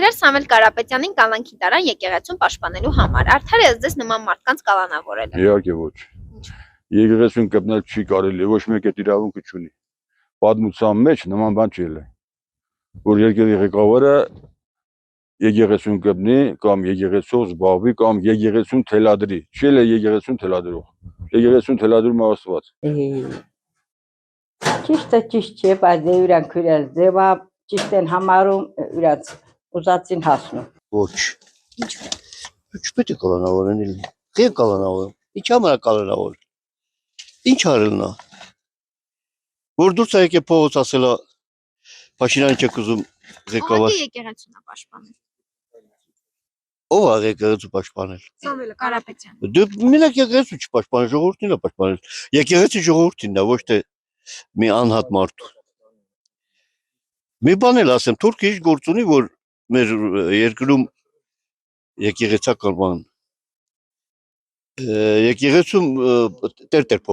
Տեր Սամվել Կարապետյանին կալանքի տարան եկեղեցուն պաշտպանելու համար։ Արդար է ձեզ նման մարդկանց կալանավորել։ Իհարկե ոչ։ Եկեղեցուն կպնել չի կարելի, ոչ մեկ այդ իրավունքը չունի։ Պատմության մեջ նման բան չի եղել։ Որ երկրի ղեկավարը եկեղեցուն կպնի կամ եկեղեցով զբաղվի կամ եկեղեցուն թելադրի։ Չի ել եկեղեցուն թելադրող։ Եկեղեցուն թելադրում է Աստված։ Ճիշտ չէ, բայց իրանք իրաց ձևա ճիշտ են համարում, իրանք ուզածին հասնում։ Ոչ։ Չպետք է կալանավորեն իլ։ Ղև կալանավորեն։ Ինչ համար կալանավոր։ Ինչ արել նա։ Որ դուրս եկե փողոց ասելա Փաշինյանը չեք ուզում ղեկավար։ Ո՞ղի եկեղեցուն է պաշտպանել։ Ով է եկեղեցու պաշտպանել։ Սամվել Կարապետյանը։ Դու մենակ եկեղեցու չպաշտպանել, ժողովրդին է պաշտպանել։ Եկեղեցի ժողովրդինն է, ոչ թե մի անհատ մարդու։ Մի բան էլ ասեմ, թուրքը ինչ գործ ունի, որ մեր երկրում եկեղեցական բան եկեղեցում տեր